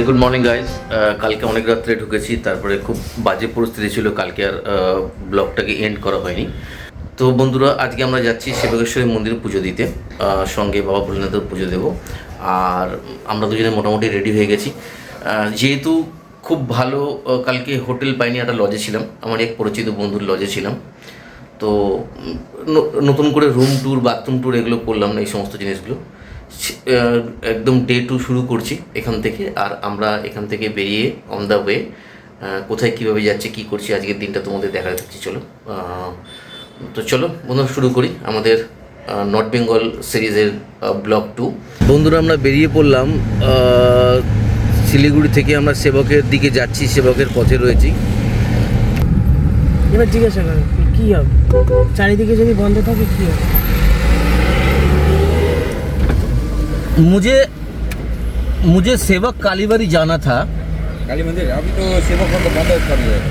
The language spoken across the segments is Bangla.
Good morning guys. কালকে অনেক রাত্রে ঢুকেছি, তারপরে খুব বাজে পরিস্থিতি ছিল, কালকে আর ব্লগটাকে এন্ড করা হয়নি। তো বন্ধুরা, আজকে আমরা যাচ্ছি সেবকেশ্বরী মন্দিরে পুজো দিতে, সঙ্গে বাবা ভোলেনাথের পুজো দেব। আর আমরা দুজনে মোটামুটি রেডি হয়ে গেছি। যেহেতু খুব ভালো কালকে হোটেল পাইনি, একটা লজে ছিলাম, আমার এক পরিচিত বন্ধুর লজে ছিলাম। তো নতুন করে রুম ট্যুর, বাথরুম ট্যুর এগুলো করলাম না, এই সমস্ত জিনিসগুলো। একদম ডে 2 শুরু করছি এখান থেকে। আর আমরা এখান থেকে বেরিয়ে অন দ্য ওয়ে কোথায় কীভাবে যাচ্ছি, কী করছি আজকের দিনটা তোমাদের দেখা যাচ্ছে। চলো তো চলো বন্ধুরা, শুরু করি আমাদের নর্থ বেঙ্গল সিরিজের ব্লগ 2। বন্ধুরা, আমরা বেরিয়ে পড়লাম শিলিগুড়ি থেকে। আমরা সেবকের দিকে যাচ্ছি, সেবকের পথে রয়েছি। এবার জিজ্ঞাসা করো কী হবে, চারিদিকে যদি বন্ধ থাকে কী হবে? मुझे सेवक कालीबाड़ी जाना था। काली मंदिर अभी तो सेवक बंद कर दिया है।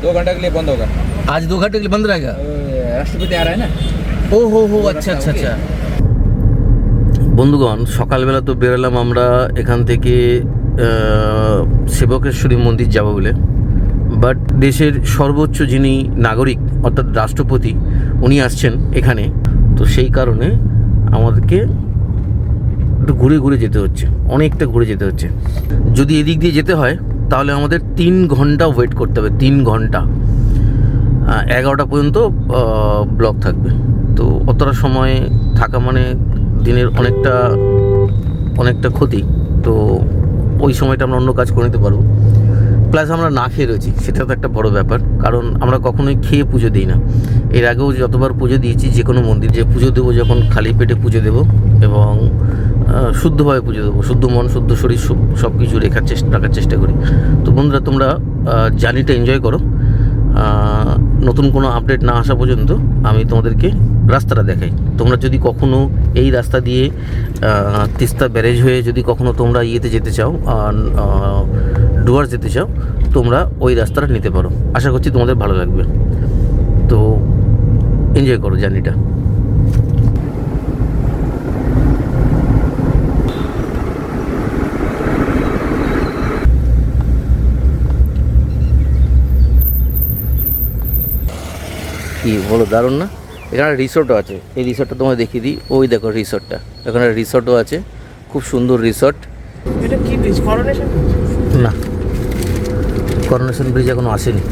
2 घंटे के लिए बंद होगा। आज 2 घंटे के लिए बंद रहेगा। राष्ट्रपति आ रहा है ना। ও হো আচ্ছা আচ্ছা আচ্ছা। বন্ধুগণ, সকালবেলা তো বেরোলাম আমরা এখান থেকে সেবকেশ্বরী মন্দির যাব বলে। বাট দেশের সর্বোচ্চ যিনি নাগরিক অর্থাৎ রাষ্ট্রপতি, উনি আসছেন এখানে। তো সেই কারণে আমাদেরকে একটু ঘুরে ঘুরে যেতে হচ্ছে, অনেকটা ঘুরে যেতে হচ্ছে। যদি এদিক দিয়ে যেতে হয় তাহলে আমাদের 3 ঘন্টা ওয়েট করতে হবে, 3 ঘন্টা। 11টা পর্যন্ত ব্লক থাকবে। তো অতটা সময় থাকা মানে দিনের অনেকটা ক্ষতি। তো ওই সময়টা আমরা অন্য কাজ করে নিতে পারবো। প্লাস আমরা না খেয়ে রয়েছি, সেটা তো একটা বড় ব্যাপার, কারণ আমরা কখনোই খেয়ে পুজো দিই না। এর আগেও যতবার পুজো দিয়েছি, যে কোনো মন্দির যে পুজো দেবো, যখন খালি পেটে পুজো দেবো এবং শুদ্ধভাবে পুজো দেবো, শুদ্ধ মন শুদ্ধ শরীর সব কিছু রাখার চেষ্টা করি। তো বন্ধুরা, তোমরা জার্নিটা এনজয় করো। নতুন কোনো আপডেট না আসা পর্যন্ত আমি তোমাদেরকে রাস্তাটা দেখাই। তোমরা যদি কখনো এই রাস্তা দিয়ে তিস্তা ব্যারেজ হয়ে যদি কখনো তোমরা ইয়েতে যেতে চাও, ডুয়ার্স যেতে চাও, তোমরা ওই রাস্তাটা নিতে পারো। আশা করছি তোমাদের ভালো লাগবে। তো এনজয় করো জার্নিটা। কি বলো, দারুণ না? এখানে রিসোর্টও আছে। এই রিসোর্টটা তোমায় দেখিয়ে দিই। ওই দেখো রিসোর্টটা, এখানে রিসোর্টও আছে, খুব সুন্দর রিসোর্ট। এটা কি ব্রিজ? করোনেশন? না, করোনেশন ব্রিজ এখনো আসেনি।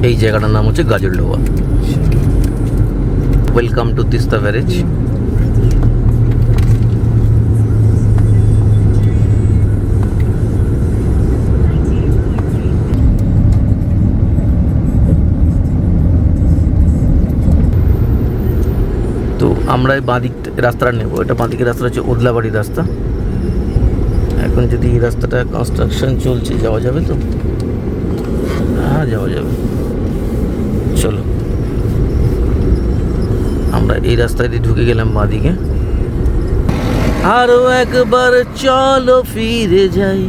এই জায়গাটার নাম হচ্ছে Gajoldoba. Welcome to Teesta barrage. তো আমরা এই বাঁদিক রাস্তাটা নেব। এটা বাঁদিকের রাস্তা হচ্ছে ওদলাবাড়ির রাস্তা। এখন যদি এই রাস্তাটা কনস্ট্রাকশন চলছে, যাওয়া যাবে তো? হ্যাঁ, যাওয়া যাবে। চলো, আমরা এই রাস্তায় দিয়ে ঢুকে গেলাম বাঁদিকে। আরো একবার চলো ফিরে যাই,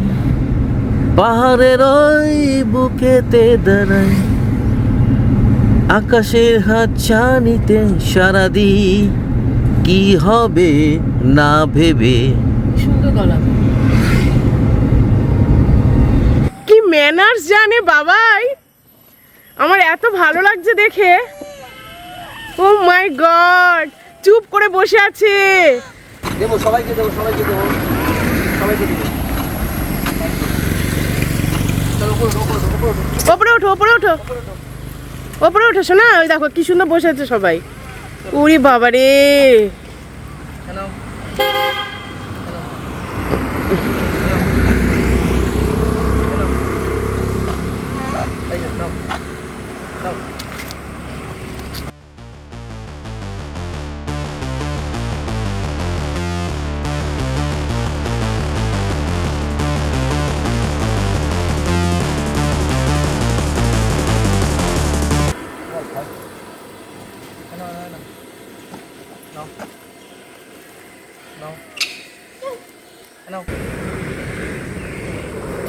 পাহাড়ের ওই বুকেতে দাঁড়াই, আকাশের হাত ছানিতে সারাদি, কি হবে না ভেবে। সুন্দর গলা, কি ম্যানার্স জানে বাবাই। আমার এত ভালো লাগছে দেখে। ও মাই গড, চুপ করে বসে আছে। দেবো সবাইকে, দেবো সবাইকে, দেবো সবাইকে দেবো। ওপরে ওঠো, ওপরে ওঠো, ওপরে ওঠো শোনা। ওই দেখো কি সুন্দর বসে আছে সবাই। উরি বাবা রে।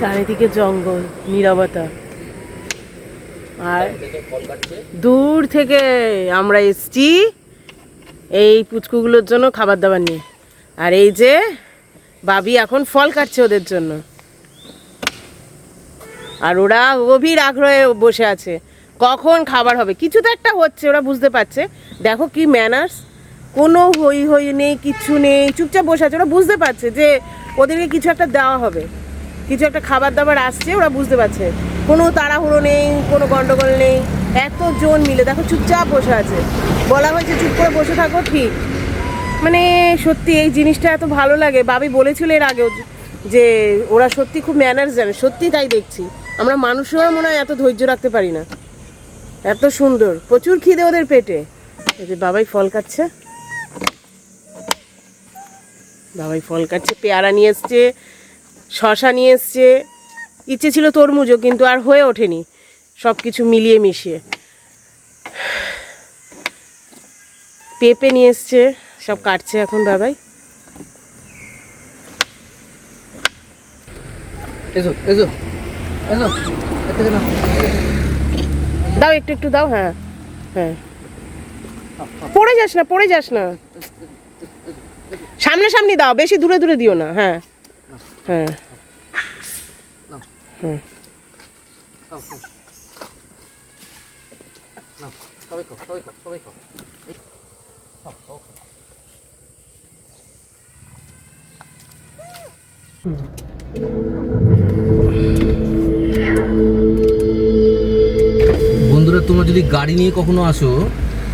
চারিদিকে জঙ্গল, নীরবতা। আর দূর থেকে আমরা এসছি এই পুচকুগুলোর জন্য খাবার দাবার নিয়ে। আর এই যে বাবি এখন ফল কাটছে ওদের জন্য, আর ওরা গভীর আগ্রহে বসে আছে কখন খাবার হবে। কিছু তো একটা হচ্ছে, ওরা বুঝতে পারছে। দেখো কি ম্যানার্স, কোনো হই হই নেই, কিচ্ছু নেই, চুপচাপ বসে আছে। ওরা বুঝতে পারছে যে ওদেরকে কিছু একটা দেওয়া হবে, কিছু একটা খাবার দাবার আসছে, ওরা বুঝতে পারছে। কোনো তাড়াহুড়ো নেই, কোনো গন্ডগোল নেই, এতজন মিলে দেখো চুপচাপ বসে আছে। বলা হয়েছে চুপ করে বসে থাকো, ঠিক। মানে সত্যি এই জিনিসটা এত ভালো লাগে। বাবি বলেছিল এর আগেও যে ওরা সত্যি খুব ম্যানার্স জানে, সত্যি তাই দেখছি। আমরা মানুষরা মনে হয় এত ধৈর্য রাখতে পারি না। এত সুন্দর, প্রচুর খিদে ওদের পেটে। এই যে বাবাই ফল কাটছে, বাবাই ফল কাটছে, পেয়ারা নিয়ে এসছে, শশা নিয়ে এসছে, ইচ্ছে ছিল তরমুজও, কিন্তু আর হয়ে ওঠেনি, সব কিছু মিলিয়ে মিশিয়ে। পেঁপে নিয়ে এসছে, সব কাটছে এখন বাবাই। এসো এসো এসো, দাও একটু একটু দাও। হ্যাঁ হ্যাঁ, পড়ে যাস না, পড়ে যাস না, সামনাসামনি দাও, বেশি দূরে দূরে দিও না। হ্যাঁ হ্যাঁ হ্যাঁ, বন্ধুরা, তোমরা যদি গাড়ি নিয়ে কখনো আসো,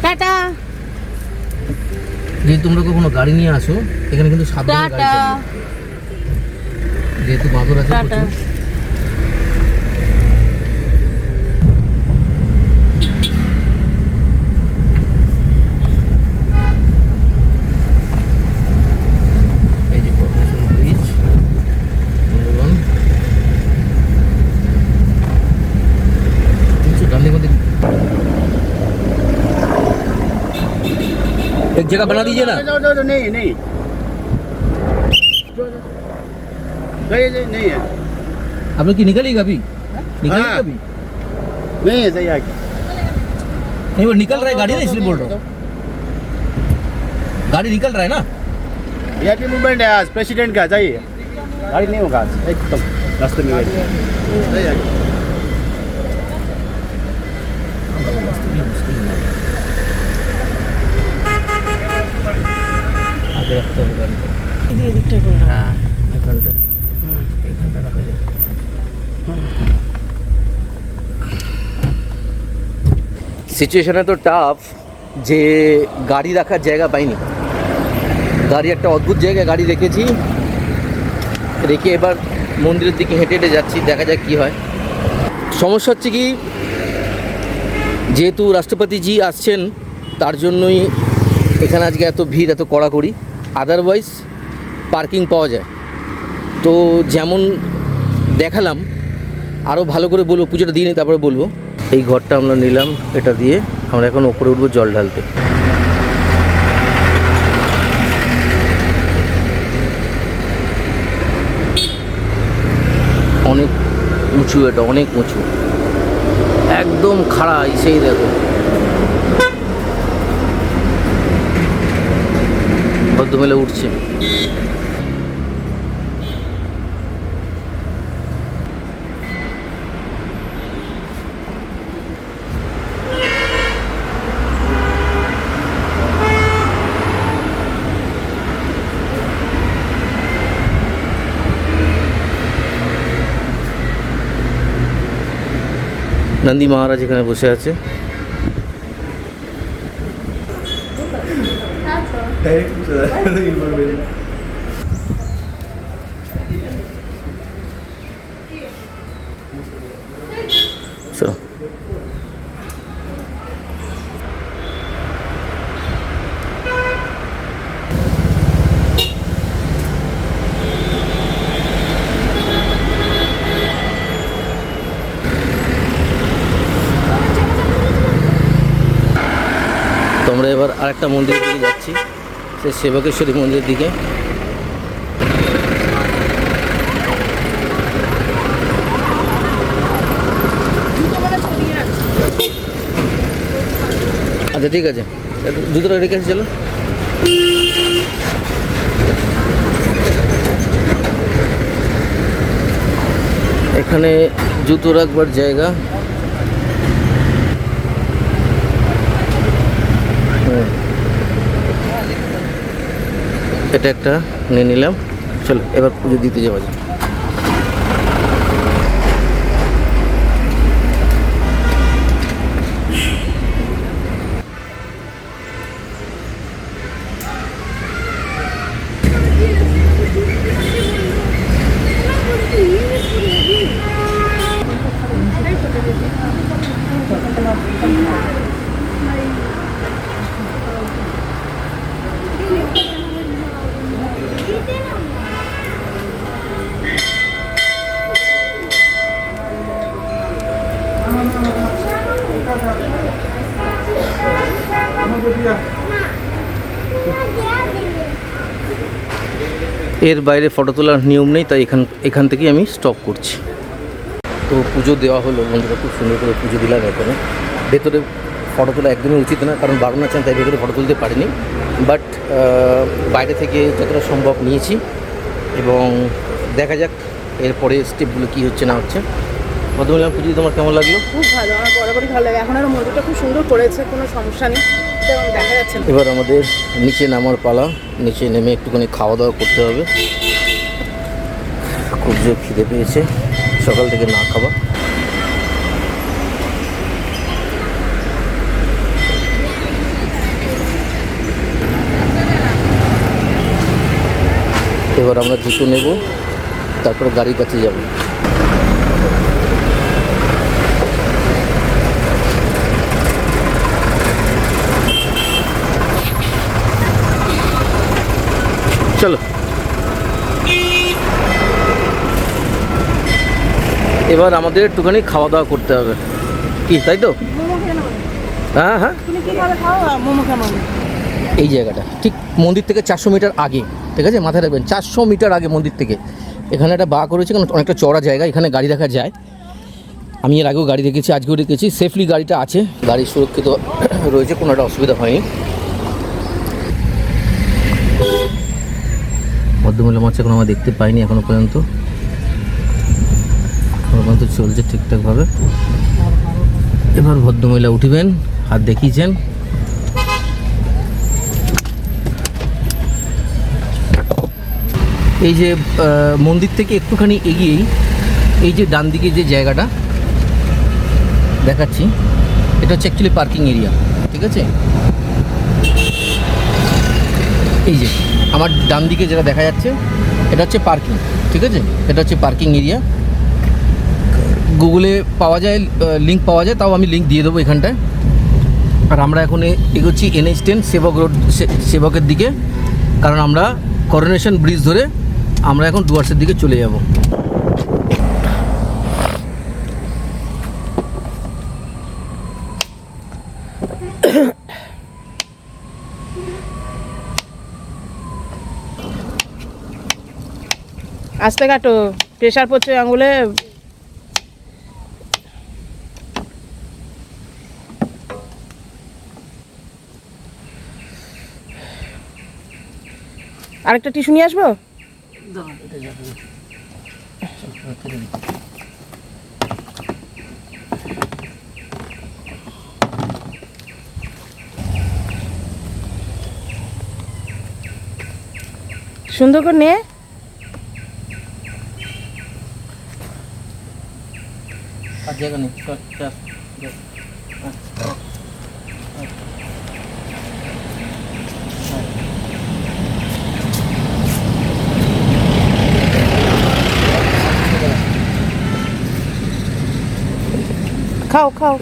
টাটা যদি তোমরা কখনো গাড়ি নিয়ে আসো, এখানে কিন্তু সাবধানে গাড়ি টাটা চালাবে, যেহেতু বাঁদর আছে টাটা। প্রচুর। এই যে কর্পোরেশন ব্রিজ, বন্ধুগণ, কিছু डालने को एक जगह बना दीजिए ना। नहीं नहीं नहीं है, आप लोग की निकलेगा अभी, निकलेगा हाँ। अभी नहीं है, सही आगे नहीं, वो निकल रहा है गाड़ी ना, इसलिए बोल रहा हूँ, गाड़ी निकल रहा है ना। वीआईपी मूवमेंट है आज, प्रेसिडेंट का चाहिए, गाड़ी नहीं होगा आज, एकदम रास्ते में बैठ सही आगे। आगे रखते हैं गाड़ी को। এদিকটা করে দাও। हाँ, एखानটা एखानটা रखा जाए। সিচুয়েশন এত টাফ যে গাড়ি রাখার জায়গা পাইনি। গাড়ি একটা অদ্ভুত জায়গায় গাড়ি রেখেছি, রেখে এবার মন্দিরের দিকে হেঁটে হেঁটে যাচ্ছি, দেখা যাক কী হয়। সমস্যা হচ্ছে কি, যেহেতু রাষ্ট্রপতিজি আসছেন, তার জন্যই এখানে আজকে এত ভিড়, এত কড়াকড়ি। আদারওয়াইজ পার্কিং পাওয়া যায়। তো যেমন দেখালাম, আরও ভালো করে বলবো, পুজোটা দিয়ে নিই তারপরে বলবো। এই ঘরটা আমরা নিলাম, এটা দিয়ে আমরা এখন ওপরে উঠবো জল ঢালতে। অনেক উঁচু, এটা অনেক উঁচু, একদম খাড়া। সেই দেখো ভদ্রমেলে উঠছে। নন্দী মহারাজ এখানে বসে আছে। চলো। তো আমরা এবার আরেকটা মন্দিরের দিকে যাচ্ছি, সে সেবকেশ্বরী মন্দিরের দিকে। আচ্ছা ঠিক আছে, জুতোটা রেখে চলো। এখানে জুতো রাখবার জায়গা। এটা একটা নিয়ে নিলাম। চলো এবার পুজো দিতে যাওয়া যায়। এর বাইরে ফটো তোলার নিয়ম নেই, তাই এখান থেকেই আমি স্টপ করছি। তো পুজো দেওয়া হলো, বন্ধুরা খুব সুন্দর করে পুজো দিলাম। এখানে ভেতরে ফটো তোলা একদমই উচিত না, কারণ বারণ আছেন, তাই ভেতরে ফটো তুলতে পারিনি। বাট বাইরে থেকে যতটা সম্ভব নিয়েছি, এবং দেখা যাক এরপরে স্টেপগুলো কী হচ্ছে না হচ্ছে। মধ্যমগ্রাম পুজো তোমার কেমন লাগলো? খুব ভালো, আমার বরাবরই ভালো লাগে। এখন আরও মন্দিরটা খুব সুন্দর করেছে, কোনো সমস্যা নেই, তেমন দেখা যাচ্ছে না। এবার আমাদের নিচে নামার পালা। নিচে নেমে একটুখানি খাওয়া দাওয়া করতে হবে। খুব জোর খিদে পেয়েছে, সকাল থেকে না খাওয়া। এবার আমরা জুতো নেব, তারপরে গাড়ির কাছে যাব। চলো এবার আমাদের একটুখানি খাওয়া দাওয়া করতে হবে, কি তাই তো? হ্যাঁ হ্যাঁ, তুমি কি ভাবে খাও? মোমো কেমন? এই জায়গাটা ঠিক মন্দির থেকে 400 মিটার আগে, ঠিক আছে? মাথায় রাখবেন 400 মিটার আগে মন্দির থেকে। এখানে একটা বা করেছে, কারণ অনেকটা চড়া জায়গা, এখানে গাড়ি রাখা যায়। আমি এর আগেও গাড়ি রেখেছি, আজকেও রেখেছি। সেফলি গাড়িটা আছে, গাড়ি সুরক্ষিত রয়েছে, কোনো একটা অসুবিধা হয়নি। ভদ্রমহিলা মাছ এখন আমরা দেখতে পাইনি এখনো পর্যন্ত চলছে ঠিকঠাকভাবে। এবার ভদ্রমহিলা উঠিবেন, হাত দেখিয়েছেন। এই যে মন্দির থেকে একটুখানি এগিয়েই এই যে ডান দিকে যে জায়গাটা দেখাচ্ছি, এটা হচ্ছে অ্যাকচুয়ালি পার্কিং এরিয়া, ঠিক আছে? এই যে আমার ডান দিকে যেটা দেখা যাচ্ছে, এটা হচ্ছে পার্কিং, ঠিক আছে? এটা হচ্ছে পার্কিং এরিয়া। গুগলে পাওয়া যায়, লিঙ্ক পাওয়া যায়, তাও আমি লিঙ্ক দিয়ে দেবো এখানটায়। আর আমরা এখন এগোচ্ছি NH10 সেবক রোড, সেবকের দিকে, কারণ আমরা করোনেশন ব্রিজ ধরে আমরা এখন ডুয়ার্সের দিকে চলে যাব। আস্তে কাটো, প্রেশার পড়ছে আঙুলে। আরেকটা টিস্যু নিয়ে আসবো? সুন্দর করে নে। আর জায়গা নেই, খাও খাও।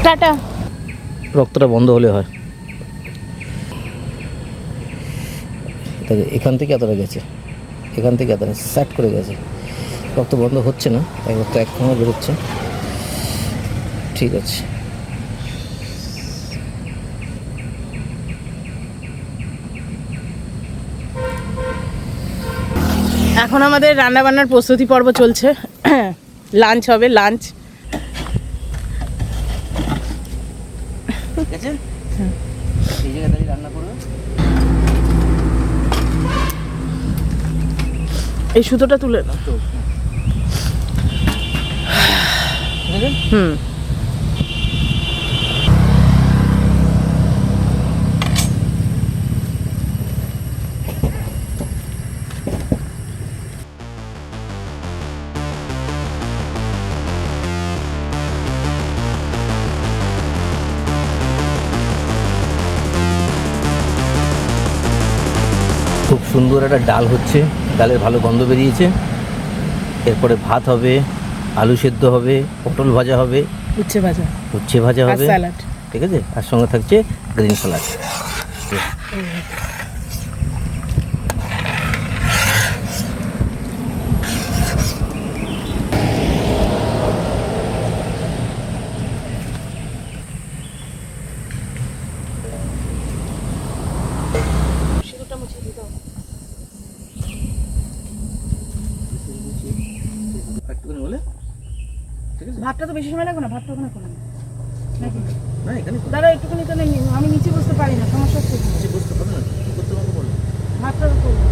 টাটা। রক্তটা বন্ধ হলে হয়। এখান থেকে এতটা গেছে, এখান থেকে এতটা স্যাট করে গেছে, রক্ত বন্ধ হচ্ছে না, তাই রক্ত একখানে বেরোচ্ছে। ঠিক আছে, এখন আমাদের রান্না বান্নার প্রস্তুতি পর্ব চলছে। লাঞ্চ হবে, লাঞ্চ। ঠিক আছে, এই জায়গায় দাঁড়িয়ে রান্না করবে। এই সুতোটা তুলে নাও। হুম, খুব সুন্দর একটা ডাল হচ্ছে, ডালের ভালো গন্ধ বেরিয়েছে। এরপরে ভাত হবে, আলু সেদ্ধ হবে, পটল ভাজা হবে, উচ্ছে ভাজা, উচ্ছে ভাজা আর হবে, স্যালাড। ঠিক আছে, আর সঙ্গে থাকছে গ্রিন স্যালাড। একটুখানি বলে, ঠিক আছে, ভাতটা তো বেশি সময় লাগবে না, ভাতটা ওখানে করে নাও। নাকি? না এখানে দাঁড়া, একটুখানি তো নেই, আমি নিচে বসতে পারি না, সমস্যা হচ্ছে। কিছু বুঝতে হবে না, কী করতে হবে বলো। ভাতটা তো করবো।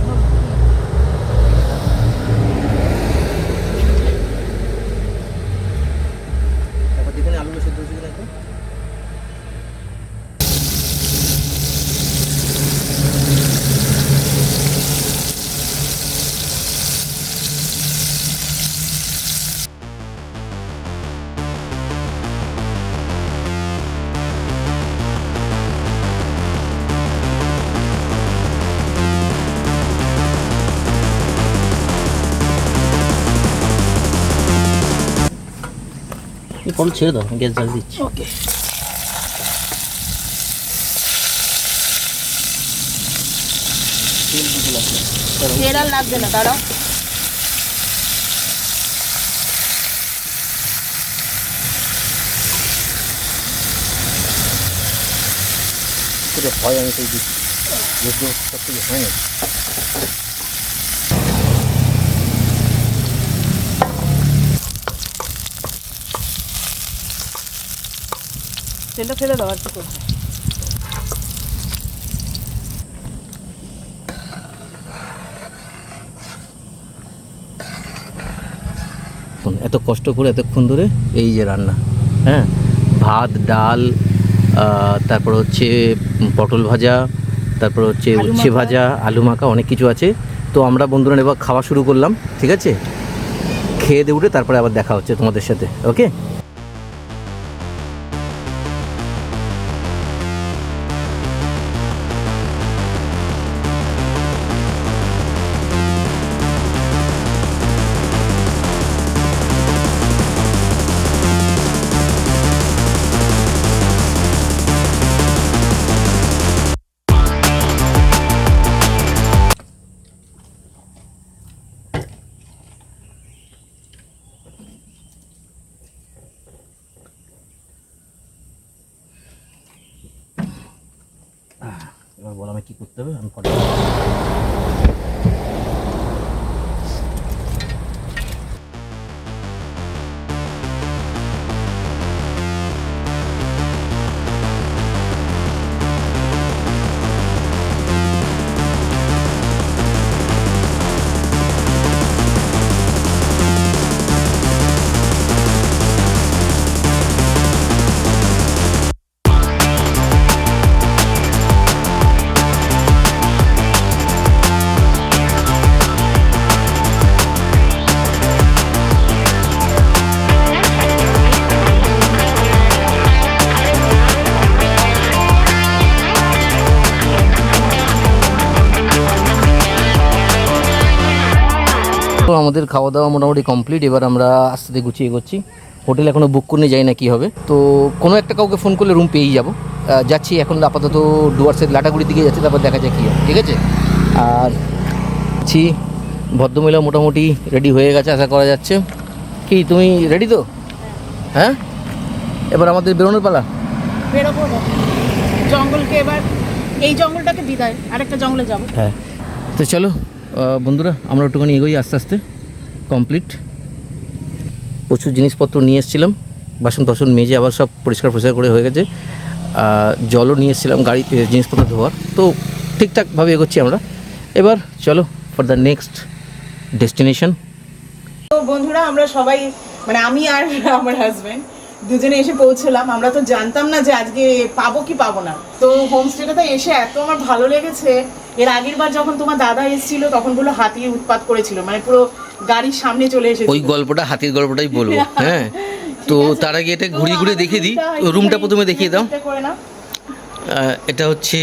তারপর যেখানে আলুগুলো সেদ্ধ হচ্ছে কিনা একটু। কল ছেড়ে দাও, গ্যাস জ্বাল দিচ্ছি। ওকে, তেল আর লাগবে না, দাঁড়াও। সেটা হয়, আমি সেই দিচ্ছি, যেহেতু সব কিছু হয় না। তেলটা ফেলে দাও, আর কি করবো। এত কষ্ট করে এতক্ষণ ধরে এই যে রান্না, হ্যাঁ, ভাত, ডাল, তারপর হচ্ছে পটল ভাজা, তারপর হচ্ছে আলু উচ্ছে মাখা। ভাজা, আলু মাখা, অনেক কিছু আছে। তো আমরা বন্ধুরা এবার খাওয়া শুরু করলাম, ঠিক আছে, খেয়ে দিয়ে উঠে তারপরে আবার দেখা হচ্ছে তোমাদের সাথে, ওকে। এবার বলো আমায় কী করতে হবে, আমি ফটো। তো আমাদের খাওয়া দাওয়া মোটামুটি কমপ্লিট। এবার আমরা আস্তে আস্তে গুছিয়ে এগোচ্ছি। হোটেল এখনও বুক করে যাই না কী হবে, তো কোনো একটা কাউকে ফোন করলে রুম পেয়েই যাবো। যাচ্ছি এখন আপাতত ডুয়ার্সের লাটাগুড়ির দিকে যাচ্ছি, তারপর দেখা যায় কী হয়, ঠিক আছে। আর ভদ্রমহিলা মোটামুটি রেডি হয়ে গেছে আশা করা যাচ্ছে। কি তুমি রেডি তো? হ্যাঁ, এবার আমাদের বেরোনোর পালা। বেরোবো জঙ্গলকে, এবার এই জঙ্গলটাকে বিদায়, আরেকটা জঙ্গলে যাবো। হ্যাঁ, তো চলো বন্ধুরা, আমরা একটুখানি এগোই আস্তে আস্তে। কমপ্লিট, প্রচুর জিনিসপত্র নিয়ে এসেছিলাম, বাসন টাসন মেজে আবার সব পরিষ্কার করে হয়ে গেছে। জলও নিয়ে এসেছিলাম গাড়িতে জিনিসপত্র ধোয়ার, তো ঠিকঠাকভাবে এগোচ্ছি আমরা। এবার চলো ফর দ্য নেক্সট ডেস্টিনেশন। তো বন্ধুরা, আমরা সবাই মানে আমি আর আমার হাজবেন্ড দুজনে এসে পৌঁছলাম। আমরা তো জানতাম না যে আজকে পাবো কি পাবো না। তো হোমস্টেটাতে এসে এত আমার ভালো লেগেছে। এর আগের বার যখন তোমার দাদা এসেছিল তখন বললো হাতি উৎপাত করেছিল, মানে পুরো গাড়ির সামনে চলে এসেছিল। ওই গল্পটা, হাতির গল্পটাই বলবো। হ্যাঁ, তো তার আগে এটা ঘুরিয়ে ঘুরিয়ে দেখিয়ে দিই। রুমটা প্রথমে দেখিয়ে দাও। এটা হচ্ছে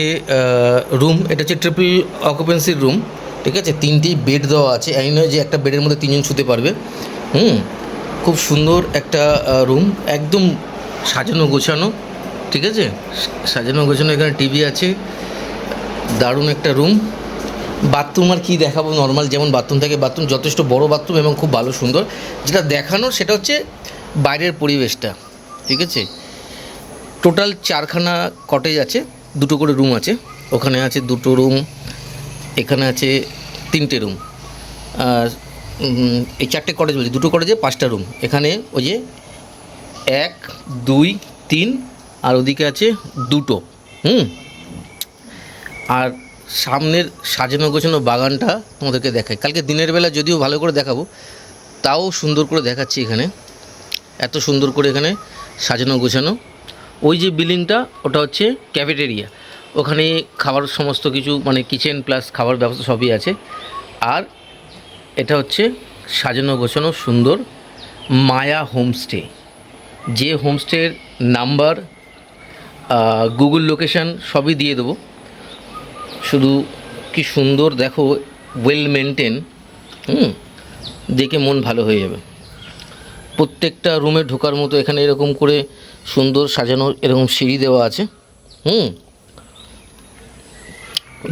রুম, এটা হচ্ছে ট্রিপল অকুপেন্সির রুম, ঠিক আছে। 3টি বেড দেওয়া আছে, এই নয় যে একটা বেডের মধ্যে 3জন শুতে পারবে। খুব সুন্দর একটা রুম, একদম সাজানো গোছানো, ঠিক আছে, সাজানো গোছানো। এখানে টিভি আছে, দারুণ একটা রুম। বাথরুম আর কি দেখাবো, নর্মাল যেমন বাথরুম থাকে বাথরুম, যথেষ্ট বড় বাথরুম এবং খুব ভালো সুন্দর। যেটা দেখানোর সেটা হচ্ছে বাইরের পরিবেশটা, ঠিক আছে। টোটাল 4খানা কটেজ আছে, 2টো করে রুম আছে। ওখানে আছে 2টো রুম, এখানে আছে 3টে রুম। আর এই 4টে কটেজ বলছি, 2টো কটেজে 5টা রুম। এখানে ওই যে 1, 2, 3 আর ওদিকে আছে 2টো। আর সামনের সাজানো গোছানো বাগানটা তোমাদেরকে দেখাই। কালকে দিনের বেলা যদিও ভালো করে দেখাবো, তাও সুন্দর করে দেখাচ্ছি। এখানে এত সুন্দর করে এখানে সাজানো গোছানো। ওই যে বিল্ডিংটা, ওটা হচ্ছে ক্যাফেটেরিয়া, ওখানে খাবার সমস্ত কিছু, মানে কিচেন প্লাস খাবার ব্যবস্থা সবই আছে। আর এটা হচ্ছে সাজানো গোছানো সুন্দর মায়া হোমস্টে। যে হোমস্টের নাম্বার, গুগল লোকেশান সবই দিয়ে দেবো। শুধু কি সুন্দর দেখো, ওয়েল মেনটেন, দেখে মন ভালো হয়ে যাবে। প্রত্যেকটা রুমে ঢোকার মতো এখানে এরকম করে সুন্দর সাজানো এরকম সিঁড়ি দেওয়া আছে।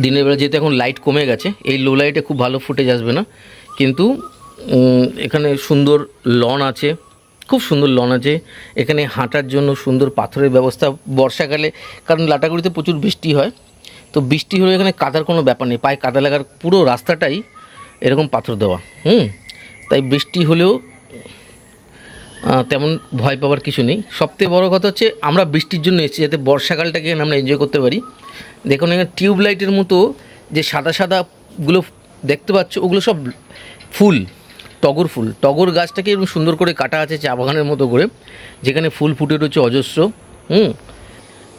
দিনের বেলা যেহেতু এখন লাইট কমে গেছে, এই লো লাইটে খুব ভালো ফুটেজ আসবে না, কিন্তু এখানে সুন্দর লন আছে, খুব সুন্দর লন আছে। এখানে হাঁটার জন্য সুন্দর পাথরের ব্যবস্থা বর্ষাকালে, কারণ লাটাগুড়িতে প্রচুর বৃষ্টি হয়, তো বৃষ্টি হলে এখানে কাদার কোনো ব্যাপার নেই, পায়ে কাদা লাগার পুরো রাস্তাটাই এরকম পাথর দেওয়া। তাই বৃষ্টি হলেও তেমন ভয় পাওয়ার কিছু নেই। সবথেকে বড় কথা হচ্ছে আমরা বৃষ্টির জন্য এসেছি যাতে বর্ষাকালটাকে আমরা এনজয় করতে পারি। দেখুন এখানে টিউবলাইটের মতো যে সাদা সাদাগুলো দেখতে পাচ্ছ, ওগুলো সব ফুল, টগর ফুল। টগর গাছটাকে এরকম সুন্দর করে কাটা আছে চা বাগানের মতো করে, যেখানে ফুল ফুটে রয়েছে অজস্র।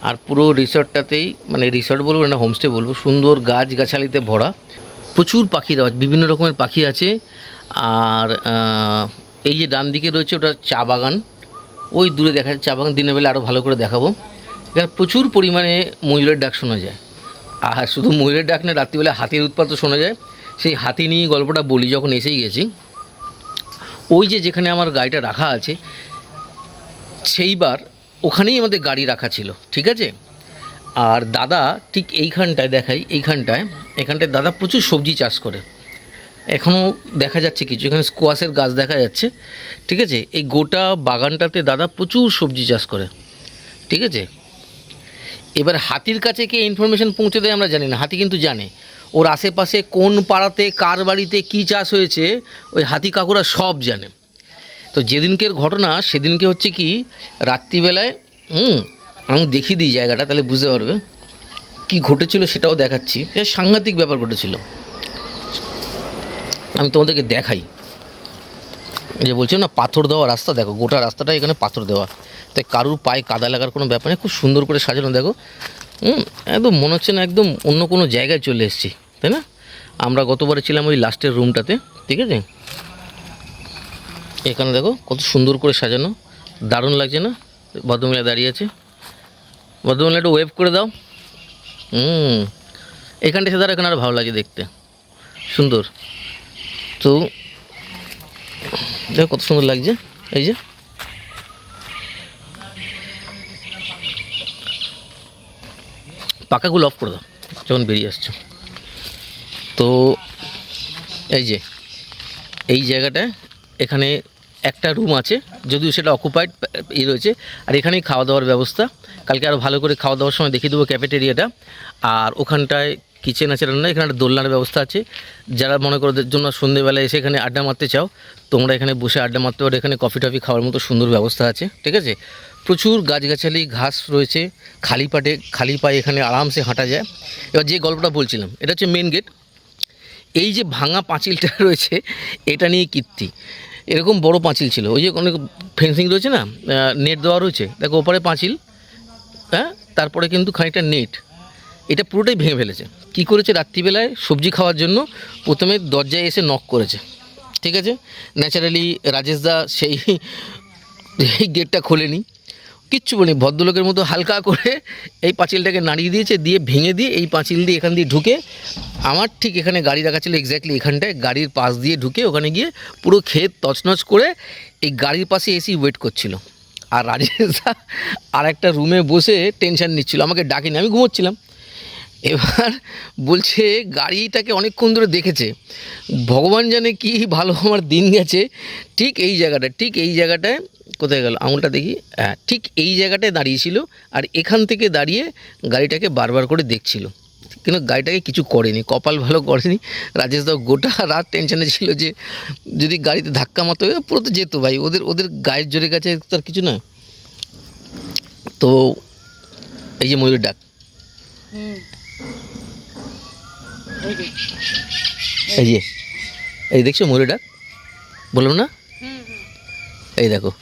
আর পুরো রিসর্টটাতেই, মানে রিসর্ট বলবো না, হোমস্টে বলবো, সুন্দর গাছগাছালিতে ভরা, প্রচুর পাখির আওয়াজ, বিভিন্ন রকমের পাখি আছে। আর এই যে ডান দিকে রয়েছে ওটা চা বাগান, ওই দূরে দেখা যাচ্ছে চা বাগান। দিনের বেলা আরও ভালো করে দেখাবো। এখানে প্রচুর পরিমাণে ময়ূরের ডাক শোনা যায়। আর শুধু ময়ূরের ডাক না, রাত্রিবেলা হাতির উৎপাতও শোনা যায়। সেই হাতি নিয়ে গল্পটা বলি যখন এসেই গেছি। ওই যে যেখানে আমার গাড়িটা রাখা আছে, সেইবার ওখানেই আমাদের গাড়ি রাখা ছিল, ঠিক আছে। আর দাদা ঠিক এইখানটায় দেখাই, এখানটায় দাদা প্রচুর সবজি চাষ করে, এখনও দেখা যাচ্ছে কিছু, এখানে স্কোয়াশের গাছ দেখা যাচ্ছে, ঠিক আছে। এই গোটা বাগানটাতে দাদা প্রচুর সবজি চাষ করে, ঠিক আছে। এবার হাতির কাছে কে ইনফরমেশান পৌঁছে দেয় আমরা জানি না, হাতি কিন্তু জানে ওর আশেপাশে কোন পাড়াতে কার বাড়িতে কী চাষ হয়েছে, ওই হাতি কাকুরা সব জানে। তো যেদিনকের ঘটনা সেদিনকে হচ্ছে কি রাত্রিবেলায়, আমি দেখিয়ে দিই জায়গাটা, তাহলে বুঝতে পারবে কি ঘটেছিল, সেটাও দেখাচ্ছি। সাংঘাতিক ব্যাপার ঘটেছিল, আমি তোমাদেরকে দেখাই। যে বলছো না পাথর দেওয়া রাস্তা, দেখো গোটা রাস্তাটা এখানে পাথর দেওয়া, তাই কারুর পায়ে কাদা লাগার কোনো ব্যাপার নেই। খুব সুন্দর করে সাজানো দেখো, একদম মনে হচ্ছে না একদম অন্য কোনো জায়গায় চলে এসেছি, তাই না। আমরা গতবারে ছিলাম ওই লাস্টের রুমটাতে, ঠিক আছে। এখানে দেখো কত সুন্দর করে সাজানো, দারুণ লাগছে না। ভদ্রমহিলা দাঁড়িয়ে আছে, ভদ্রমহিলা একটু ওয়েভ করে দাও। এখানটা সে দাঁড়া, এখানে আরও ভালো লাগে দেখতে, সুন্দর। তো দেখো কত সুন্দর লাগছে, এই যে পাখাগুলো অফ করে দাও যখন বেরিয়ে আসছো। তো এই জায়গাটা, এখানে একটা রুম আছে, যদিও সেটা অকুপাইড রয়েছে, আর এখানেই খাওয়া দাওয়ার ব্যবস্থা। কালকে আরও ভালো করে খাওয়া দাওয়ার সময় দেখিয়ে দেবো ক্যাফেটেরিয়াটা। আর ওখানটায় কিচেন আছে, রান্না, এখানে একটা দোলনার ব্যবস্থা আছে। যারা মনে করো জন্য সন্ধ্যেবেলায় এসে এখানে আড্ডা মারতে চাও, তোমরা এখানে বসে আড্ডা মারতে পারো। এখানে কফি টফি খাওয়ার মতো সুন্দর ব্যবস্থা আছে, ঠিক আছে। প্রচুর গাছগাছালি, ঘাস রয়েছে, খালি পায়ে এখানে আরামসে হাঁটা যায়। এবার যে গল্পটা বলছিলাম, এটা হচ্ছে মেন গেট। এই যে ভাঙা পাঁচিলটা রয়েছে, এটা নিয়ে কীর্তি। এরকম বড় পাঁচিল ছিল, ওই যে অনেক ফেন্সিং রয়েছে না, নেট দেওয়া রয়েছে, দেখো ওপরে পাঁচিল, হ্যাঁ, তারপরে কিন্তু খানিকটা নেট, এটা পুরোটাই ভেঙে ফেলেছে। কি করেছে, রাত্রিবেলায় সবজি খাওয়ার জন্য প্রথমে দরজায় এসে নক করেছে, ঠিক আছে। ন্যাচারালি রাজেশদা সেই গেটটা খোলেনি, কিচ্ছু বলেনি, ভদ্রলোকের মতো হালকা করে এই পাঁচিলটাকে নাড়িয়ে দিয়েছে, দিয়ে ভেঙে দিয়ে এই পাঁচিল দিয়ে এখান দিয়ে ঢুকে, আমার ঠিক এখানে গাড়ি রাখা ছিল এক্স্যাক্টলি এখানটায়, গাড়ির পাশ দিয়ে ঢুকে ওখানে গিয়ে পুরো ক্ষেত তছনছ করে এই গাড়ির পাশে এসেই ওয়েট করছিল। আর রাজেশদা আর একটা রুমে বসে টেনশন নিচ্ছিল, আমাকে ডাকেনি, আমি ঘুমোচ্ছিলাম। এবার বলছে গাড়িটাকে অনেকক্ষণ ধরে দেখেছে, ভগবান জানে কি ভালো আমার দিন গেছে। ঠিক এই জায়গাটায় কোথায় গেল আঙুলটা দেখি, হ্যাঁ, ঠিক এই জায়গাটায় দাঁড়িয়েছিল, আর এখান থেকে দাঁড়িয়ে গাড়িটাকে বারবার করে দেখছিল, কিন্তু গাড়িটাকে কিছু করেনি, কপাল ভালো করেনি। রাজেশদা গোটা রাত টেনশনে ছিল যে যদি গাড়িতে ধাক্কা মারতে হয়, পুরো তো যেত ভাই, ওদের গায়ের জোরে গেছে, তার কিছু না। তো এই যে ময়ূরের ডাক, এই দেখছো ময়ূরের ডাক, বললাম না, এই দেখো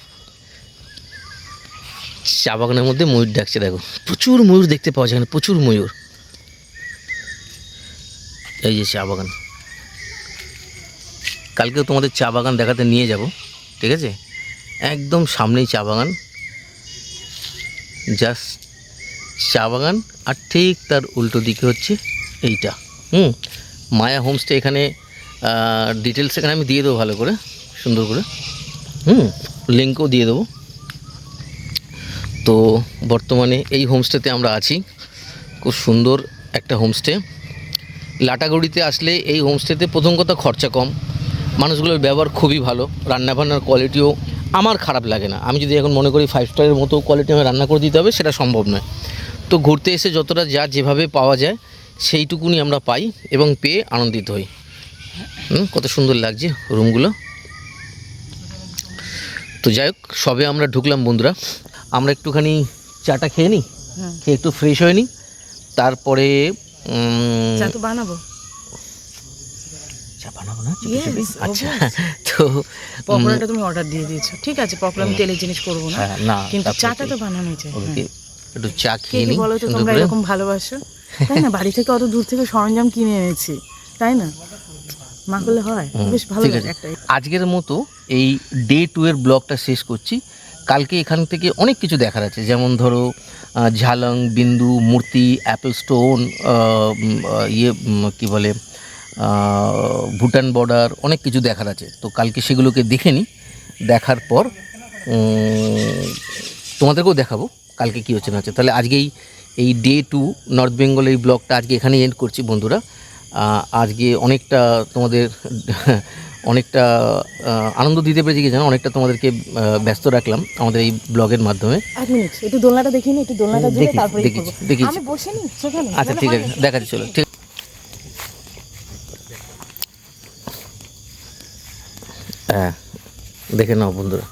চা বাগানের মধ্যে ময়ূর ডাকছে, দেখো প্রচুর ময়ূর দেখতে পাওয়া যায় এখানে, প্রচুর ময়ূর। এই যে চা বাগান, কালকেও তোমাদের চা বাগান দেখাতে নিয়ে যাব, ঠিক আছে। একদম সামনেই চা বাগান, জাস্ট চা বাগান, আর ঠিক তার উল্টো দিকে হচ্ছে এইটা, মায়া হোমস্টে। এখানে ডিটেলস এখানে আমি দিয়ে দেবো ভালো করে, সুন্দর করে, লিঙ্কও দিয়ে দেবো। তো বর্তমানে এই হোমস্টেতে আমরা আছি, খুব সুন্দর একটা হোমস্টে। লাটাগুড়িতে আসলে এই হোমস্টেতে প্রথম কথা খরচা কম, মানুষগুলোর ব্যবহার খুবই ভালো, রান্নাবান্নার কোয়ালিটিও আমার খারাপ লাগে না। আমি যদি এখন মনে করি 5 স্টারের মতো কোয়ালিটি আমি রান্না করে দিতে হবে, সেটা সম্ভব নয়। তো ঘুরতে এসে যতটা যেভাবে পাওয়া যায় সেইটুকুনি আমরা পাই এবং পেয়ে আনন্দিত হই। কত সুন্দর লাগছে রুমগুলো। তো যাই হোক, সবে আমরা ঢুকলাম বন্ধুরা, আমরা একটুখানি চাটা খেয়ে নিই, খেয়ে একটু ফ্রেশ হয়ে নিই, তারপরে চা তো বানাবো, চা বানাবো না? আচ্ছা, তো পকোড়াটা তুমি অর্ডার দিয়ে দিয়েছো, ঠিক আছে, পকোড়া আমি তেলের জিনিস করবো না, না, কিন্তু চাটা তো বানানোই চাই। একটু চা খেয়ে নিই। বলো তো তোমরা এরকম ভালোবাসো, তাই না? বাড়ি থেকে অত দূর থেকে সরঞ্জাম কিনে এনেছি, তাই না? মা করলে হয়, বেশ ভালো লাগে। আজকের মতো এই ডে 2 এর ব্লগটা শেষ করছি। কালকে এখান থেকে অনেক কিছু দেখার আছে, যেমন ধরো ঝালং, বিন্দু, মূর্তি, অ্যাপেল স্টোন, কি বলে, ভুটান বর্ডার, অনেক কিছু দেখার আছে। তো কালকে সেগুলোকে দেখে নিই, দেখার পর তোমাদেরকেও দেখাবো কালকে কী হচ্ছে না হচ্ছে। তাহলে আজকেই এই ডে 2 নর্থ বেঙ্গল এই ব্লগটা আজকে এখানেই এন্ড করছি বন্ধুরা। আজকে অনেকটা তোমাদের অনেকটা আনন্দ দিতে পেরেছি, কি জানো, অনেকটা তোমাদেরকে ব্যস্ত রাখলাম আমাদের এই ব্লগের মাধ্যমে। এক মিনিট, একটু দোলনাটা দেখি নি, একটু দোলনাটা জুড়ে তারপরে দেখি। আমি বসে নি সেখানে। আচ্ছা ঠিক আছে, দেখাচ্ছি, চলো। ঠিক, হ্যাঁ, দেখে নাও বন্ধুরা,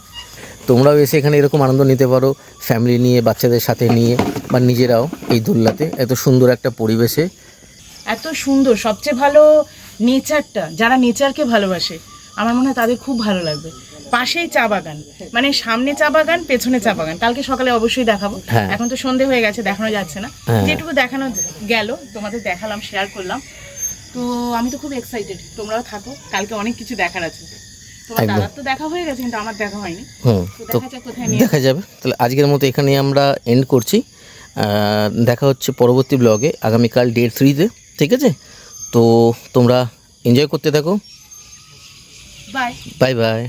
তোমরাও এসে এখানে এরকম আনন্দ নিতে পারো, ফ্যামিলি নিয়ে, বাচ্চাদের সাথে নিয়ে, বা নিজেরাও এই দোলনাতে। এত সুন্দর একটা পরিবেশে, এত সুন্দর, সবচেয়ে ভালো নেচারটা, যারা নেচারকে ভালোবাসে আমার মনে হয় তাদের খুব ভালো লাগবে। পাশেই চা বাগান, মানে সামনে চা বাগান, পেছনে চা বাগান। কালকে সকালে অবশ্যই দেখাবো, এখন তো সন্ধে হয়ে গেছে, দেখানো যাচ্ছে না। যেটুকু দেখানো গেল তোমাদের দেখালাম, শেয়ার করলাম। তো আমি তো খুব এক্সাইটেড, তোমরাও থাকো, কালকে অনেক কিছু দেখার আছে। তোমার দাদার তো দেখা হয়ে গেছে, কিন্তু আমার দেখা হয়নি। তো দেখা যাবে। তাহলে আজকের মতো এখানে আমরা এন্ড করছি। দেখা হচ্ছে পরবর্তী ব্লগে আগামীকাল ডে 3-তে, ঠিক আছে? তো তোমরা এনজয় করতে থাকো, বাই বাই বাই।